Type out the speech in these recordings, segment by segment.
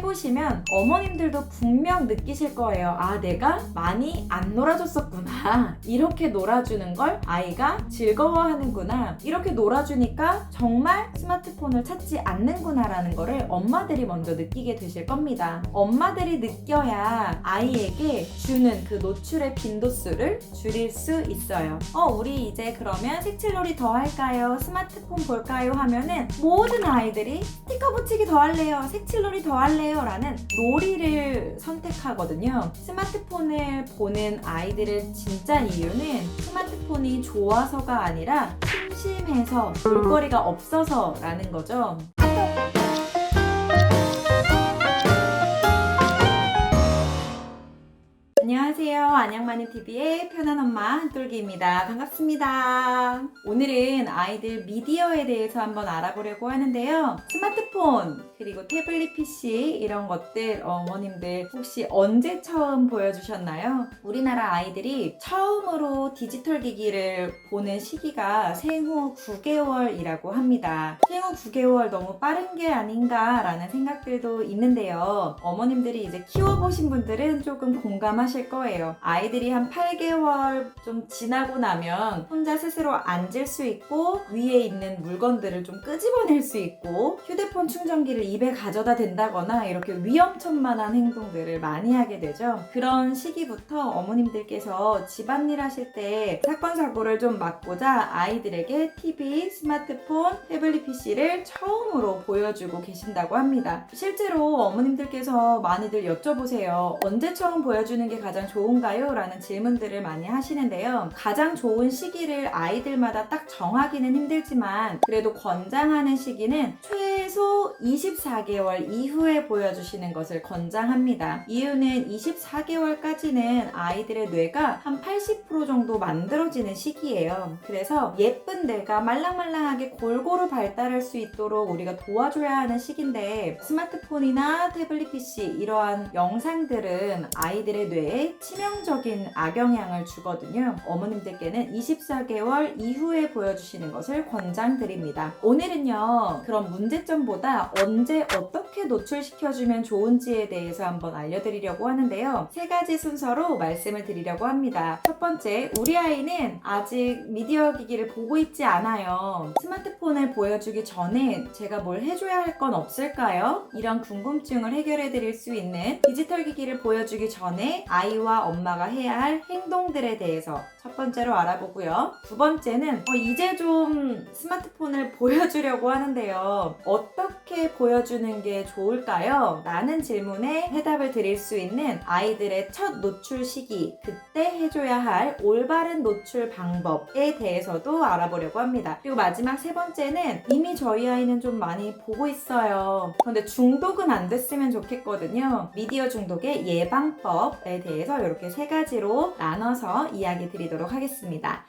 해보시면 어머님들도 분명 느끼실 거예요. 아, 내가 많이 안 놀아줬었구나. 이렇게 놀아주는 걸 아이가 즐거워하는구나. 이렇게 놀아주니까 정말 스마트폰을 찾지 않는구나 라는 거를 엄마들이 먼저 느끼게 되실 겁니다. 엄마들이 느껴야 아이에게 주는 그 노출의 빈도수를 줄일 수 있어요. 우리 이제 그러면 색칠놀이 더 할까요? 스마트폰 볼까요? 하면은 모든 아이들이 스티커 붙이기 더 할래요, 색칠놀이 더 할래요 라는 놀이를 선택하거든요. 스마트폰을 보는 아이들의 진짜 이유는 스마트폰이 좋아서가 아니라 심심해서 볼거리가 없어서 라는 거죠. 안녕하세요. 안양마님TV의 편한 엄마 한솔기입니다. 반갑습니다. 오늘은 아이들 미디어에 대해서 한번 알아보려고 하는데요. 스마트폰 그리고 태블릿 PC 이런 것들 어머님들 혹시 언제 처음 보여주셨나요? 우리나라 아이들이 처음으로 디지털 기기를 보는 시기가 생후 9개월이라고 합니다. 생후 9개월 너무 빠른 게 아닌가 라는 생각들도 있는데요. 어머님들이 이제 키워보신 분들은 조금 공감하실 거예요. 아이들이 한 8개월 좀 지나고 나면 혼자 스스로 앉을 수 있고 위에 있는 물건들을 좀 끄집어낼 수 있고 휴대폰 충전기를 입에 가져다 댄다거나 이렇게 위험천만한 행동들을 많이 하게 되죠. 그런 시기부터 어머님들께서 집안일 하실 때 사건 사고를 좀 막고자 아이들에게 TV, 스마트폰, 태블릿 PC를 처음으로 보여주고 계신다고 합니다. 실제로 어머님들께서 많이들 여쭤보세요. 언제 처음 보여주는 게 가장 좋은가요? 라는 질문들을 많이 하시는데요. 가장 좋은 시기를 아이들마다 딱 정하기는 힘들지만 그래도 권장하는 시기는 최소 24개월 이후에 보여주시는 것을 권장합니다. 이유는 24개월까지는 아이들의 뇌가 한 80% 정도 만들어지는 시기예요. 그래서 예쁜 뇌가 말랑말랑하게 골고루 발달할 수 있도록 우리가 도와줘야 하는 시기인데 스마트폰이나 태블릿 PC 이러한 영상들은 아이들의 뇌에 치명적인 악영향을 주거든요. 어머님들께는 24개월 이후에 보여주시는 것을 권장드립니다. 오늘은요, 그런 문제점보다 언제 어떻게 노출시켜주면 좋은지에 대해서 한번 알려드리려고 하는데요. 3가지 순서로 말씀을 드리려고 합니다. 첫 번째, 우리 아이는 아직 미디어 기기를 보고 있지 않아요. 스마트폰을 보여주기 전에 제가 뭘 해줘야 할 건 없을까요? 이런 궁금증을 해결해 드릴 수 있는 디지털 기기를 보여주기 전에 아이와 엄마가 해야 할 행동들에 대해서 첫 번째로 알아보고요. 두 번째는 이제 좀 스마트폰을 보여주려고 하는데요. 어떻게 보여주는 게 좋을까요? 라는 질문에 해답을 드릴 수 있는 아이들의 첫 노출 시기, 그때 해줘야 할 올바른 노출 방법에 대해서도 알아보려고 합니다. 그리고 마지막 3번째는 이미 저희 아이는 좀 많이 보고 있어요. 그런데 중독은 안 됐으면 좋겠거든요. 미디어 중독의 예방법에 대해서 이렇게 3가지로 나눠서 이야기 드리도록 하겠습니다.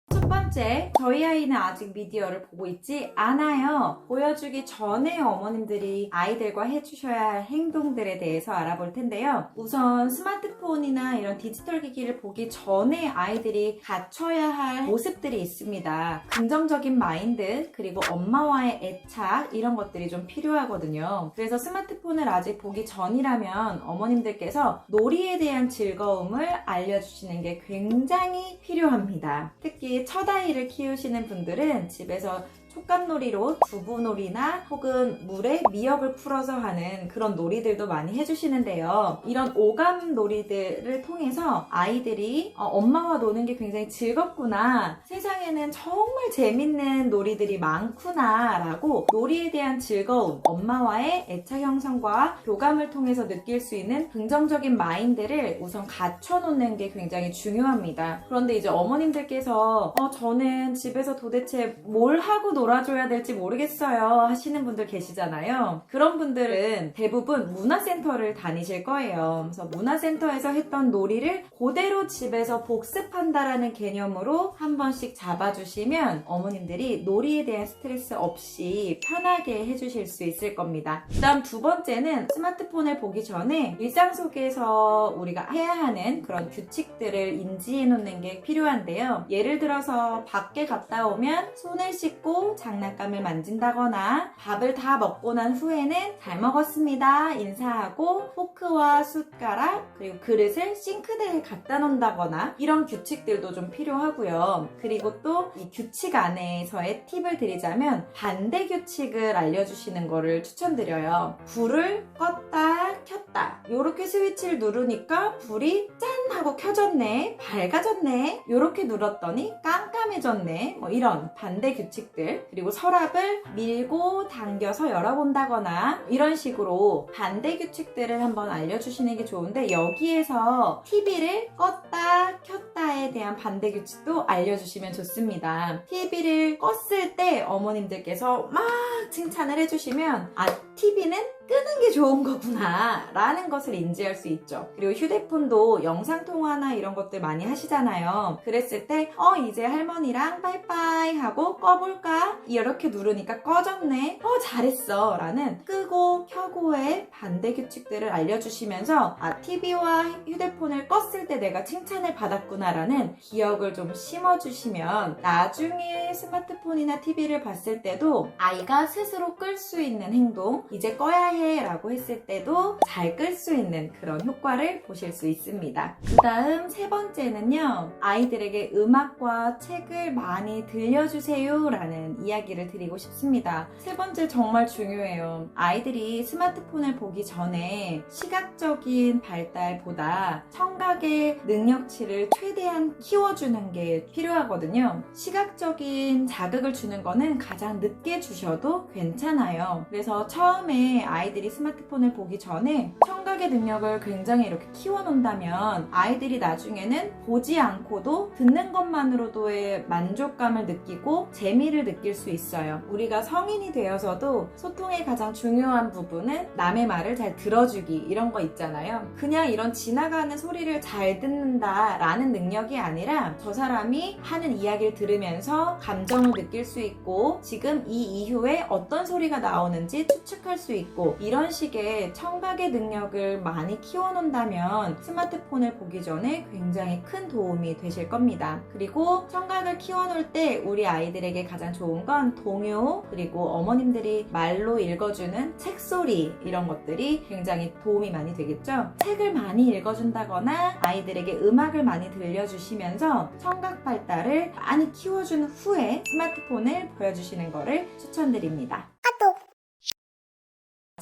첫 번째, 저희 아이는 아직 미디어를 보고 있지 않아요. 보여주기 전에 어머님들이 아이들과 해주셔야 할 행동들에 대해서 알아볼 텐데요. 우선 스마트폰이나 이런 디지털 기기를 보기 전에 아이들이 갖춰야 할 모습들이 있습니다. 긍정적인 마인드, 그리고 엄마와의 애착 이런 것들이 좀 필요하거든요. 그래서 스마트폰을 아직 보기 전이라면 어머님들께서 놀이에 대한 즐거움을 알려주시는 게 굉장히 필요합니다. 특히 첫 아이를 키우시는 분들은 집에서 촉감놀이로 두부놀이나 혹은 물에 미역을 풀어서 하는 그런 놀이들도 많이 해주시는데요. 이런 오감 놀이들을 통해서 아이들이 엄마와 노는 게 굉장히 즐겁구나, 세상에는 정말 재밌는 놀이들이 많구나 라고 놀이에 대한 즐거움, 엄마와의 애착 형성과 교감을 통해서 느낄 수 있는 긍정적인 마인드를 우선 갖춰놓는 게 굉장히 중요합니다. 그런데 이제 어머님들께서 저는 집에서 도대체 뭘 하고 놀아줘야 될지 모르겠어요 하시는 분들 계시잖아요. 그런 분들은 대부분 문화센터를 다니실 거예요. 그래서 문화센터에서 했던 놀이를 그대로 집에서 복습한다라는 개념으로 한 번씩 잡아주시면 어머님들이 놀이에 대한 스트레스 없이 편하게 해주실 수 있을 겁니다. 그 다음 두 번째는 스마트폰을 보기 전에 일상 속에서 우리가 해야 하는 그런 규칙들을 인지해 놓는 게 필요한데요. 예를 들어서 밖에 갔다 오면 손을 씻고 장난감을 만진다거나 밥을 다 먹고 난 후에는 잘 먹었습니다 인사하고 포크와 숟가락 그리고 그릇을 싱크대에 갖다 놓는다거나 이런 규칙들도 좀 필요하고요. 그리고 또 이 규칙 안에서의 팁을 드리자면 반대 규칙을 알려주시는 거를 추천드려요. 불을 껐다 켰다 요렇게 스위치를 누르니까 불이 짠 하고 켜졌네 밝아졌네 요렇게 눌렀더니 깜깜해졌네 뭐 이런 반대 규칙들 그리고 서랍을 밀고 당겨서 열어본다거나 이런 식으로 반대 규칙들을 한번 알려주시는 게 좋은데 여기에서 TV를 껐다 켰다에 대한 반대 규칙도 알려주시면 좋습니다. TV를 껐을 때 어머님들께서 막 칭찬을 해주시면 TV는 끄는 게 좋은 거구나 라는 것을 인지할 수 있죠. 그리고 휴대폰도 영상통화나 이런 것들 많이 하시잖아요. 그랬을 때 이제 할머니랑 빠이빠이 하고 꺼볼까? 이렇게 누르니까 꺼졌네. 잘했어 라는 끄고 켜고의 반대 규칙들을 알려주시면서 TV와 휴대폰을 껐을 때 내가 칭찬을 받았구나 라는 기억을 좀 심어주시면 나중에 스마트폰이나 TV를 봤을 때도 아이가 스스로 끌 수 있는 행동 이제 꺼야 해 라고 했을 때도 잘 끌 수 있는 그런 효과를 보실 수 있습니다. 그 다음 세 번째는요. 아이들에게 음악과 책을 많이 들려주세요 라는 이야기를 드리고 싶습니다. 세 번째 정말 중요해요. 아이들이 스마트폰을 보기 전에 시각적인 발달보다 청각의 능력치를 최대한 키워주는 게 필요하거든요. 시각적인 자극을 주는 거는 가장 늦게 주셔도 괜찮아요. 그래서 처음에 아이들이 스마트폰을 보기 전에 청각의 능력을 굉장히 이렇게 키워놓는다면 아이들이 나중에는 보지 않고도 듣는 것만으로도의 만족감을 느끼고 재미를 느낄 수 있어요. 우리가 성인이 되어서도 소통의 가장 중요한 부분은 남의 말을 잘 들어주기 이런 거 있잖아요. 그냥 이런 지나가는 소리를 잘 듣는다 라는 능력이 아니라 저 사람이 하는 이야기를 들으면서 감정을 느낄 수 있고 지금 이 이후에 어떤 소리가 나오는지 추측할 수 있고 이런 식의 청각의 능력을 많이 키워놓는다면 스마트폰을 보기 전에 굉장히 큰 도움이 되실 겁니다. 그리고 청각을 키워놓을 때 우리 아이들에게 가장 좋은 건 동요 그리고 어머님들이 말로 읽어주는 책소리 이런 것들이 굉장히 도움이 많이 되겠죠. 책을 많이 읽어준다거나 아이들에게 음악을 많이 들려주시면서 청각 발달을 많이 키워준 후에 스마트폰을 보여주시는 것을 추천드립니다.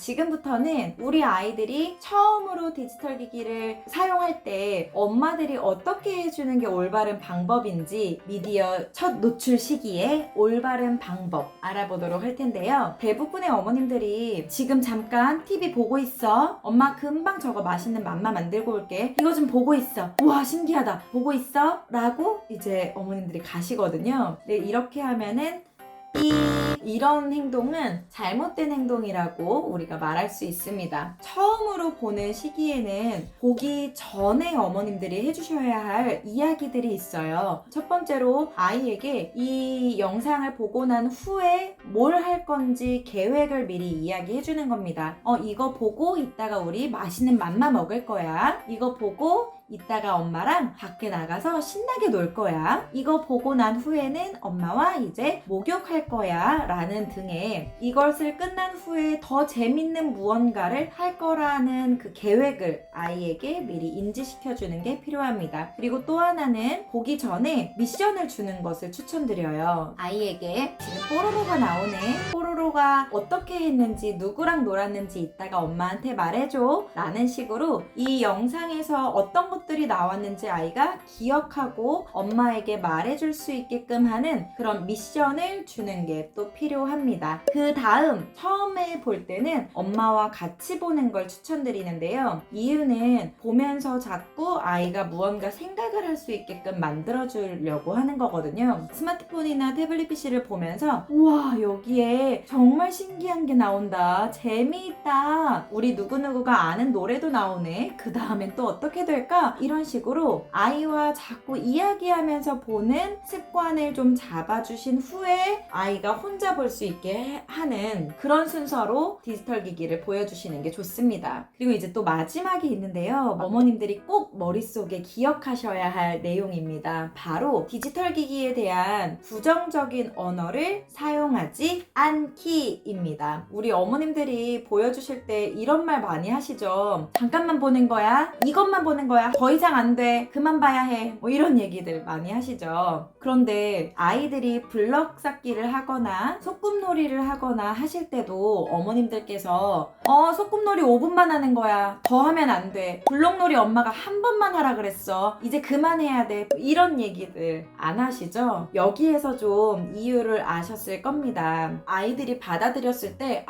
지금부터는 우리 아이들이 처음으로 디지털 기기를 사용할 때 엄마들이 어떻게 해주는 게 올바른 방법인지 미디어 첫 노출 시기에 올바른 방법 알아보도록 할 텐데요. 대부분의 어머님들이 지금 잠깐 TV 보고 있어. 엄마 금방 저거 맛있는 맘마 만들고 올게. 이거 좀 보고 있어. 우와 신기하다. 보고 있어? 라고 이제 어머님들이 가시거든요. 네, 이렇게 하면은 이런 행동은 잘못된 행동이라고 우리가 말할 수 있습니다. 처음으로 보는 시기에는 보기 전에 어머님들이 해주셔야 할 이야기들이 있어요. 첫 번째로 아이에게 이 영상을 보고 난 후에 뭘 할 건지 계획을 미리 이야기해 주는 겁니다. 이거 보고 이따가 우리 맛있는 맘마 먹을 거야. 이거 보고 이따가 엄마랑 밖에 나가서 신나게 놀 거야. 이거 보고 난 후에는 엄마와 이제 목욕할 거야. 라는 등의 이것을 끝난 후에 더 재밌는 무언가를 할 거라는 그 계획을 아이에게 미리 인지시켜주는 게 필요합니다. 그리고 또 하나는 보기 전에 미션을 주는 것을 추천드려요. 아이에게 지금 뽀로로가 나오네. 뽀로로가 어떻게 했는지 누구랑 놀았는지 이따가 엄마한테 말해줘. 라는 식으로 이 영상에서 어떤 것들이 나왔는지 아이가 기억하고 엄마에게 말해줄 수 있게끔 하는 그런 미션을 주는 게 또 필요합니다. 그 다음 처음에 볼 때는 엄마와 같이 보는 걸 추천드리는데요. 이유는 보면서 자꾸 아이가 무언가 생각을 할 수 있게끔 만들어주려고 하는 거거든요. 스마트폰이나 태블릿 PC를 보면서 우와 여기에 정말 신기한 게 나온다. 재미있다. 우리 누구누구가 아는 노래도 나오네. 그 다음엔 또 어떻게 될까? 이런 식으로 아이와 자꾸 이야기하면서 보는 습관을 좀 잡아주신 후에 아이가 혼자 볼 수 있게 하는 그런 순서로 디지털 기기를 보여주시는 게 좋습니다. 그리고 이제 또 마지막이 있는데요. 어머님들이 꼭 머릿속에 기억하셔야 할 내용입니다. 바로 디지털 기기에 대한 부정적인 언어를 사용하지 않기입니다. 우리 어머님들이 보여주실 때 이런 말 많이 하시죠. 잠깐만 보는 거야. 이것만 보는 거야. 더 이상 안 돼. 그만 봐야 해. 뭐 이런 얘기들 많이 하시죠. 그런데 아이들이 블럭 쌓기를 하거나 소꿉놀이를 하거나 하실 때도 어머님들께서 소꿉놀이 5분만 하는 거야. 더 하면 안 돼. 블럭놀이 엄마가 한 번만 하라 그랬어. 이제 그만해야 돼. 이런 얘기들 안 하시죠? 여기에서 좀 이유를 아셨을 겁니다. 아이들이 받아들였을 때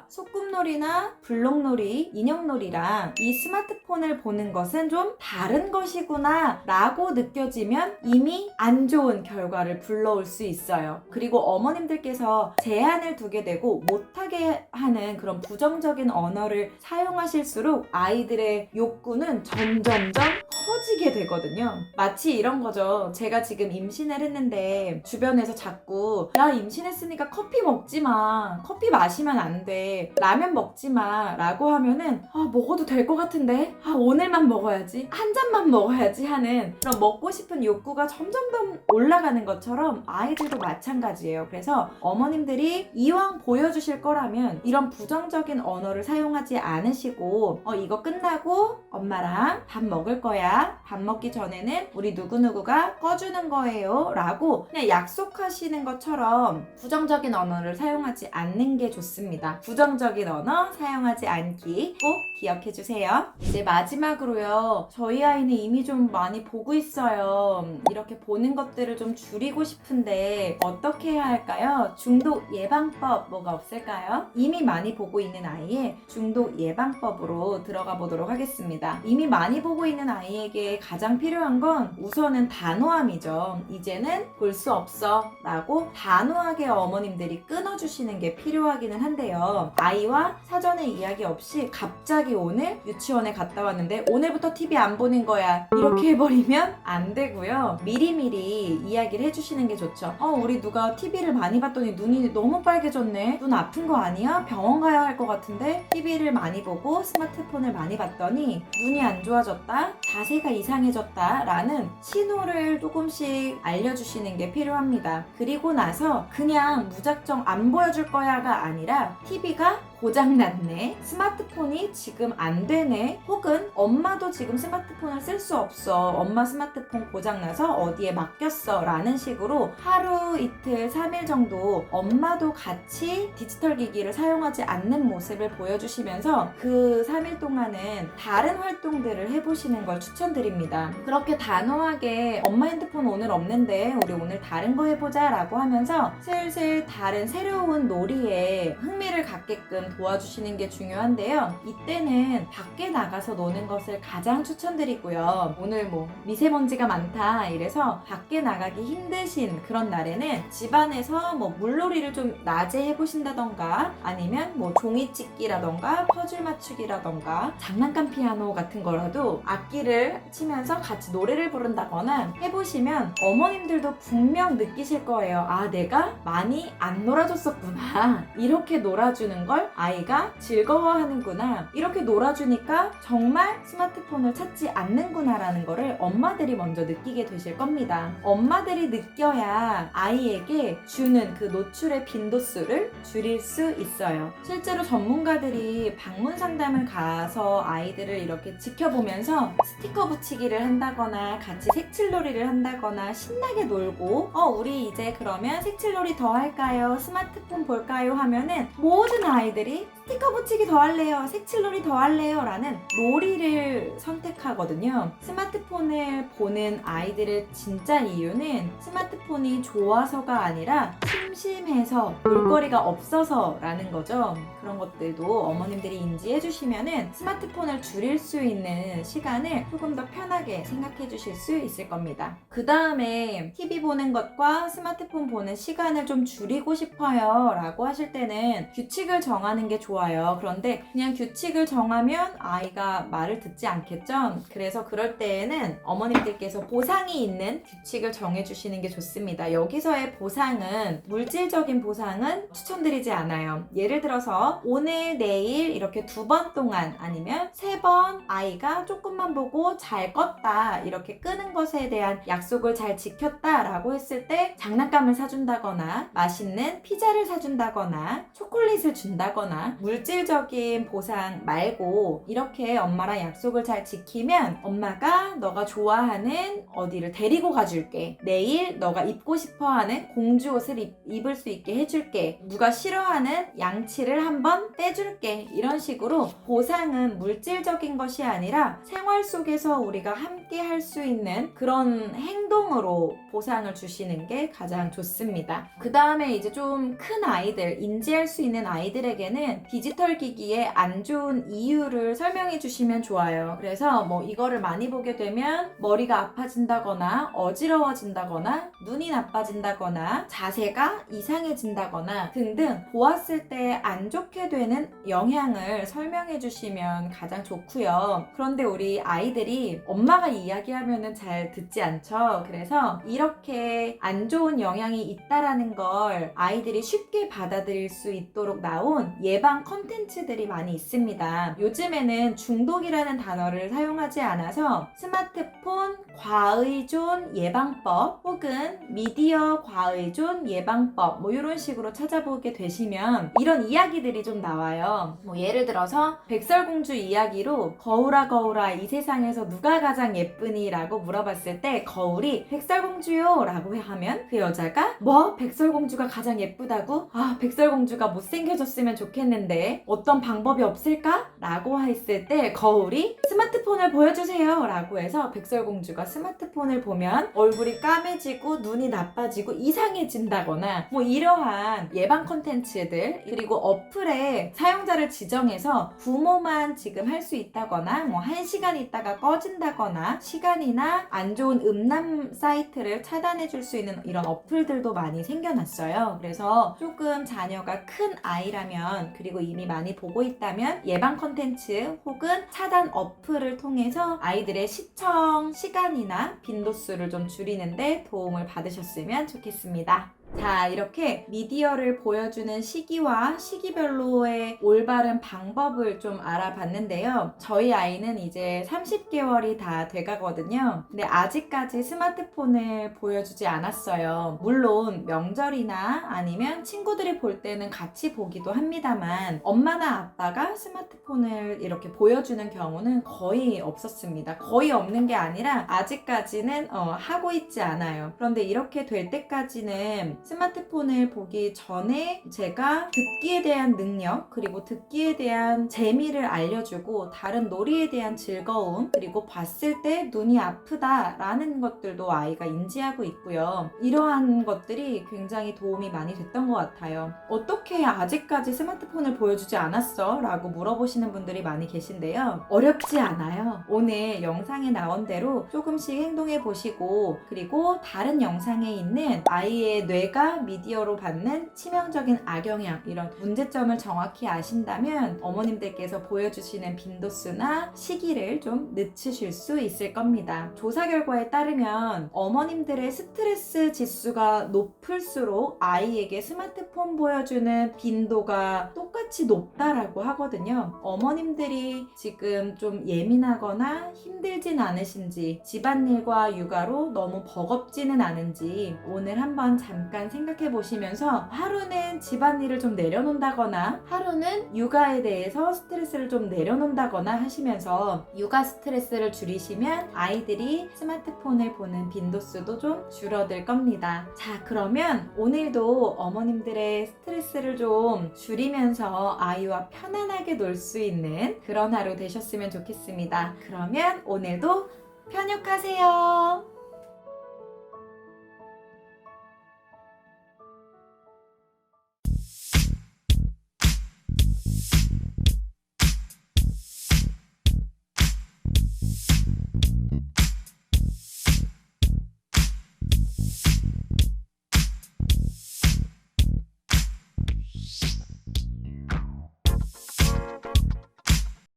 소꿉놀이나 블럭놀이, 인형놀이랑 이 스마트폰을 보는 것은 좀 다른 것이구나 라고 느껴지면 이미 안 좋은 결과를 불러올 수 있어요. 그리고 어머님들께서 제한을 두게 되고 못하게 하는 그런 부정적인 언어를 사용하실수록 아이들의 욕구는 점점점 커지게 되거든요. 마치 이런 거죠. 제가 지금 임신을 했는데 주변에서 자꾸 야, 임신했으니까 커피 먹지 마. 커피 마시면 안 돼. 라면 먹지 마. 라고 하면은 먹어도 될 것 같은데 오늘만 먹어야지. 한 잔만 먹어야지 하는 그런 먹고 싶은 욕구가 점점 더 올라가는 것처럼 아이들도 마찬가지예요. 그래서 어머님들이 이왕 보여주실 거라면 이런 부정적인 언어를 사용하지 않으시고 이거 끝나고 엄마랑 밥 먹을 거야. 밥 먹기 전에는 우리 누구누구가 꺼주는 거예요. 라고 그냥 약속하시는 것처럼 부정적인 언어를 사용하지 않는 게 좋습니다. 부정적인 언어 사용하지 않기 꼭 기억해 주세요. 이제 마지막으로요. 저희 아이는 이미 좀 많이 보고 있어요. 이렇게 보는 것들을 좀 줄이고 싶은데 어떻게 해야 할까요? 중독 예방법 뭐가 없을까요? 이미 많이 보고 있는 아이의 중독 예방법으로 들어가 보도록 하겠습니다. 이미 많이 보고 있는 아이에게 가장 필요한 건 우선은 단호함이죠. 이제는 볼 수 없어 라고 단호하게 어머님들이 끊어주시는 게 필요하기는 한데요. 아이와 사전에 이야기 없이 갑자기 오늘 유치원에 갔다 왔는데 오늘부터 TV 안 보는 거야 이렇게 해버리면 안 되고요. 미리미리 이야기를 해주시는 게 좋죠. 우리 누가 TV를 많이 봤더니 눈이 너무 빨개졌네. 눈 아픈 거 아니야? 병원 가야 할 것 같은데 TV를 많이 보고 스마트폰을 많이 봤더니 눈이 안 좋아졌다? 자세가 이상해졌다? 라는 신호를 조금씩 알려주시는 게 필요합니다. 그리고 나서 그냥 무작정 안 보여줄 거야가 아니라 TV가 고장났네, 스마트폰이 지금 안 되네, 혹은 엄마도 지금 스마트폰을 쓸 수 없어, 엄마 스마트폰 고장나서 어디에 맡겼어 라는 식으로 하루 이틀 3일 정도 엄마도 같이 디지털 기기를 사용하지 않는 모습을 보여주시면서 그 3일 동안은 다른 활동들을 해보시는 걸 추천드립니다. 그렇게 단호하게 엄마 핸드폰 오늘 없는데 우리 오늘 다른 거 해보자 라고 하면서 슬슬 다른 새로운 놀이에 흥미를 갖게끔 도와주시는 게 중요한데요. 이때는 밖에 나가서 노는 것을 가장 추천드리고요. 오늘 미세먼지가 많다 이래서 밖에 나가기 힘드신 그런 날에는 집안에서 물놀이를 좀 낮에 해보신다던가 아니면 종이찍기라던가 퍼즐 맞추기라던가 장난감 피아노 같은 거라도 악기를 치면서 같이 노래를 부른다거나 해보시면 어머님들도 분명 느끼실 거예요. 내가 많이 안 놀아줬었구나. 이렇게 놀아주는 걸 아이가 즐거워하는구나. 이렇게 놀아주니까 정말 스마트폰을 찾지 않는구나 라는 거를 엄마들이 먼저 느끼게 되실 겁니다. 엄마들이 느껴야 아이에게 주는 그 노출의 빈도수를 줄일 수 있어요. 실제로 전문가들이 방문 상담을 가서 아이들을 이렇게 지켜보면서 스티커 붙이기를 한다거나 같이 색칠놀이를 한다거나 신나게 놀고 우리 이제 그러면 색칠놀이 더 할까요? 스마트폰 볼까요? 하면은 모든 아이들이 스티커 붙이기 더 할래요, 색칠놀이 더 할래요 라는 놀이를 선택하거든요. 스마트폰을 보는 아이들의 진짜 이유는 스마트폰이 좋아서가 아니라 심심해서 놀거리가 없어서 라는 거죠. 그런 것들도 어머님들이 인지해 주시면은 스마트폰을 줄일 수 있는 시간을 조금 더 편하게 생각해 주실 수 있을 겁니다. 그 다음에 TV 보는 것과 스마트폰 보는 시간을 좀 줄이고 싶어요 라고 하실 때는 규칙을 정하는 게 좋아요. 좋아요. 그런데 그냥 규칙을 정하면 아이가 말을 듣지 않겠죠? 그래서 그럴 때에는 어머님들께서 보상이 있는 규칙을 정해주시는 게 좋습니다. 여기서의 보상은, 물질적인 보상은 추천드리지 않아요. 예를 들어서 오늘, 내일 이렇게 2번 동안, 아니면 3번 아이가 조금만 보고 잘 껐다, 이렇게 끄는 것에 대한 약속을 잘 지켰다 라고 했을 때 장난감을 사준다거나 맛있는 피자를 사준다거나 초콜릿을 준다거나, 물질적인 보상 말고 이렇게 엄마랑 약속을 잘 지키면 엄마가 너가 좋아하는 어디를 데리고 가줄게, 내일 너가 입고 싶어하는 공주 옷을 입을 수 있게 해줄게, 누가 싫어하는 양치를 한번 떼줄게, 이런 식으로 보상은 물질적인 것이 아니라 생활 속에서 우리가 함께 할 수 있는 그런 행동으로 보상을 주시는 게 가장 좋습니다. 그 다음에 이제 좀 큰 아이들, 인지할 수 있는 아이들에게는 디지털 기기의 안 좋은 이유를 설명해 주시면 좋아요. 그래서 뭐 이거를 많이 보게 되면 머리가 아파진다거나 어지러워진다거나 눈이 나빠진다거나 자세가 이상해진다거나 등등 보았을 때 안 좋게 되는 영향을 설명해 주시면 가장 좋고요. 그런데 우리 아이들이 엄마가 이야기하면은 잘 듣지 않죠. 그래서 이렇게 안 좋은 영향이 있다라는 걸 아이들이 쉽게 받아들일 수 있도록 나온 예방 컨텐츠들이 많이 있습니다. 요즘에는 중독이라는 단어를 사용하지 않아서 스마트폰 과의존 예방법 혹은 미디어 과의존 예방법 뭐 이런 식으로 찾아보게 되시면 이런 이야기들이 좀 나와요. 뭐 예를 들어서 백설공주 이야기로 거울아 거울아 이 세상에서 누가 가장 예쁘니? 라고 물어봤을 때 거울이 백설공주요 라고 하면 그 여자가 뭐? 백설공주가 가장 예쁘다고? 아, 백설공주가 못생겨졌으면 좋겠는데 어떤 방법이 없을까? 라고 했을 때 거울이 스마트폰을 보여주세요 라고 해서 백설공주가 스마트폰을 보면 얼굴이 까매지고 눈이 나빠지고 이상해진다거나 뭐 이러한 예방 컨텐츠들, 그리고 어플에 사용자를 지정해서 부모만 지금 할 수 있다거나 뭐 1시간 있다가 꺼진다거나 시간이나 안 좋은 음란 사이트를 차단해 줄 수 있는 이런 어플들도 많이 생겨났어요. 그래서 조금 자녀가 큰 아이라면, 그리고 이미 많이 보고 있다면 예방 컨텐츠 혹은 차단 어플을 통해서 아이들의 시청 시간이나 빈도수를 좀 줄이는데 도움을 받으셨으면 좋겠습니다. 자, 이렇게 미디어를 보여주는 시기와 시기별로의 올바른 방법을 좀 알아봤는데요. 저희 아이는 이제 30개월이 다 돼가거든요. 근데 아직까지 스마트폰을 보여주지 않았어요. 물론 명절이나 아니면 친구들이 볼 때는 같이 보기도 합니다만 엄마나 아빠가 스마트폰을 이렇게 보여주는 경우는 거의 없었습니다. 거의 없는 게 아니라 아직까지는 하고 있지 않아요. 그런데 이렇게 될 때까지는 스마트폰을 보기 전에 제가 듣기에 대한 능력, 그리고 듣기에 대한 재미를 알려주고 다른 놀이에 대한 즐거움, 그리고 봤을 때 눈이 아프다라는 것들도 아이가 인지하고 있고요. 이러한 것들이 굉장히 도움이 많이 됐던 것 같아요. 어떻게 아직까지 스마트폰을 보여주지 않았어? 라고 물어보시는 분들이 많이 계신데요. 어렵지 않아요. 오늘 영상에 나온 대로 조금씩 행동해 보시고, 그리고 다른 영상에 있는 아이의 뇌가 미디어로 받는 치명적인 악영향, 이런 문제점을 정확히 아신다면 어머님들께서 보여주시는 빈도수나 시기를 좀 늦추실 수 있을 겁니다. 조사 결과에 따르면 어머님들의 스트레스 지수가 높을수록 아이에게 스마트폰 보여주는 빈도가 똑같이 높다라고 하거든요. 어머님들이 지금 좀 예민하거나 힘들진 않으신지, 집안일과 육아로 너무 버겁지는 않은지 오늘 한번 잠깐 생각해 보시면서 하루는 집안일을 좀 내려놓는다거나 하루는 육아에 대해서 스트레스를 좀 내려놓는다거나 하시면서 육아 스트레스를 줄이시면 아이들이 스마트폰을 보는 빈도수도 좀 줄어들 겁니다. 자, 그러면 오늘도 어머님들의 스트레스를 좀 줄이면서 아이와 편안하게 놀 수 있는 그런 하루 되셨으면 좋겠습니다. 그러면 오늘도 편육하세요.